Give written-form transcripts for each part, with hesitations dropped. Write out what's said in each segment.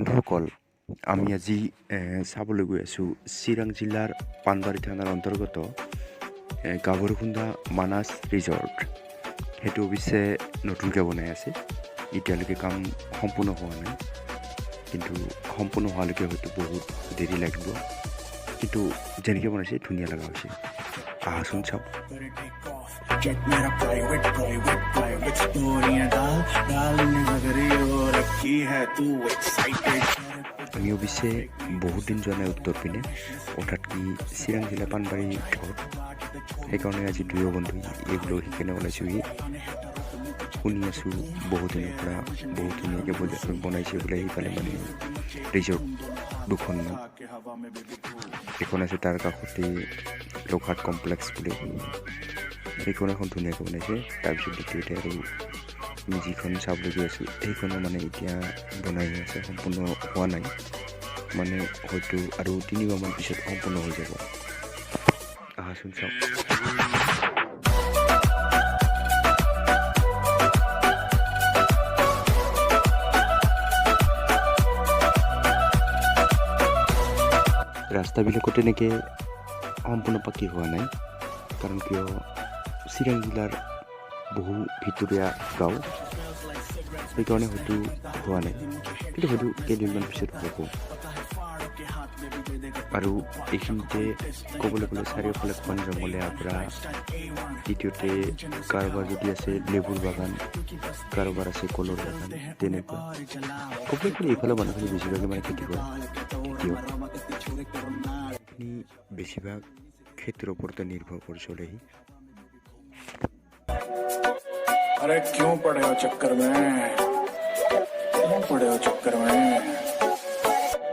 বন্ধুসকল, আমি আজি চাবলৈ গৈ আছোঁ চিৰাং জিলাৰ পানবাৰী থানাৰ অন্তৰ্গত গাভৰুকুন্দা মানাছ ৰিজৰ্ট। সেইটো অৱশ্যে নতুনকৈ বনাই আছে, এতিয়ালৈকে কাম সম্পূৰ্ণ হোৱা নাই, কিন্তু সম্পূৰ্ণ হোৱালৈকে হয়তো বহুত দেৰি লাগিব, কিন্তু যেনেকৈ বনাইছে ধুনীয়া লগা হৈছে। আহাচোন চাওক। चेक मेरा प्राइवेट स्टोरियां डाल नजरी हो रखी है तू एक्साइटेड। আমি অৱশ্যে বহুত দিন যোৱা নাই উত্তৰ পিনে, অৰ্থাৎ কি চিৰাং জিলা পানবাৰী ঘৰ। সেইকাৰণে আজি দুয়ো বন্ধু এইগুলো সেইকাৰণে ওলাইছোঁহি। শুনি আছোঁ বহুত দিনৰ পৰা বহুত ধুনীয়াকৈ বনাইছে বোলে সেইফালে মানে ৰিজৰ্ট দুখন। এখন আছে তাৰ কাষতে লোকহাট কমপ্লেক্স বুলি, সেইখন এখন ধুনীয়াকৈ বনাইছে। তাৰপিছত দ্বিতীয়তে আৰু আমি যিখন চাবলৈ গৈ আছোঁ সেইখনো মানে এতিয়া বনাই আছে, সম্পূৰ্ণ হোৱা নাই, মানে হয়তো আৰু 3 মাহমান পিছত সম্পূৰ্ণ হৈ যাব। আহাচোন চাওক। ৰাস্তাবিলাকো তেনেকৈ সম্পূৰ্ণ পাকি হোৱা নাই, কাৰণ কিয় চিৰাং জিলাৰ বহু ভিতৰীয়া গাঁও, সেইকাৰণে হয়তো হোৱা নাই, কিন্তু হয়তো কেইদিনমান পিছত হ'ব। আৰু এইখিনিতে ক'বলৈ গ'লে চাৰিওফালে ঘন জংঘলীয়া পৰা, দ্বিতীয়তে কাৰোবাৰ যদি আছে লেবুৰ বাগান, কাৰোবাৰ আছে কলৰ বাগান, তেনেকুৱা ক'বলৈ গ'লে এইফালে মানুহখিনি বেছিভাগে মানে খেতি কৰে, খেতিয়ক। বেছিভাগ খেতিৰ ওপৰতে নিৰ্ভৰ কৰি চলেহি। अरे क्यों पड़े हो चक्कर में,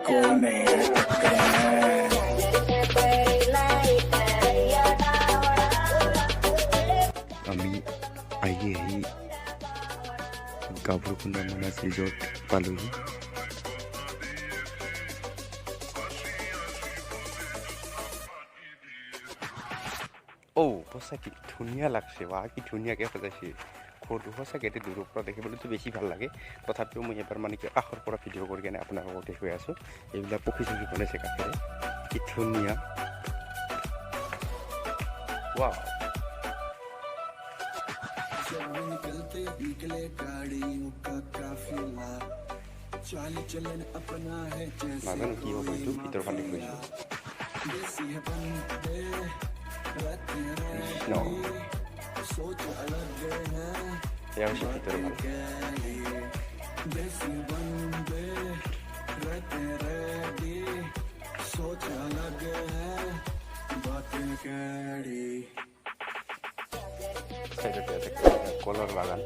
कोई नहीं है टक्कर में। আমি আহি গাভৰুকুন্দা মানাছ ৰিজৰ্ট পালোহি। সঁচাকৈ ধুনীয়া লাগছে, বা কি ধুনীয়াকৈ সজাইছে ঘৰটো। সঁচাকৈ এতিয়া দূৰৰ পৰা দেখিবলৈতো বেছি ভাল লাগে, তথাপিও মই এবাৰ মানে কি কাষৰ পৰা ভিডিঅ' কৰি কেনে আপোনালোকক দেখুৱাই আছোঁ। এইবিলাক পক্ষী চক্ষী বনাইছে কাষেৰে, কি ধুনীয়া। ৱাও, নাজানো কি হ'ব এইটো, ভিতৰ ফালে গৈছোঁ। এয়া হৈছে ভিতৰৰ ফালে। চাইডতে আছে কলৰ বাগান।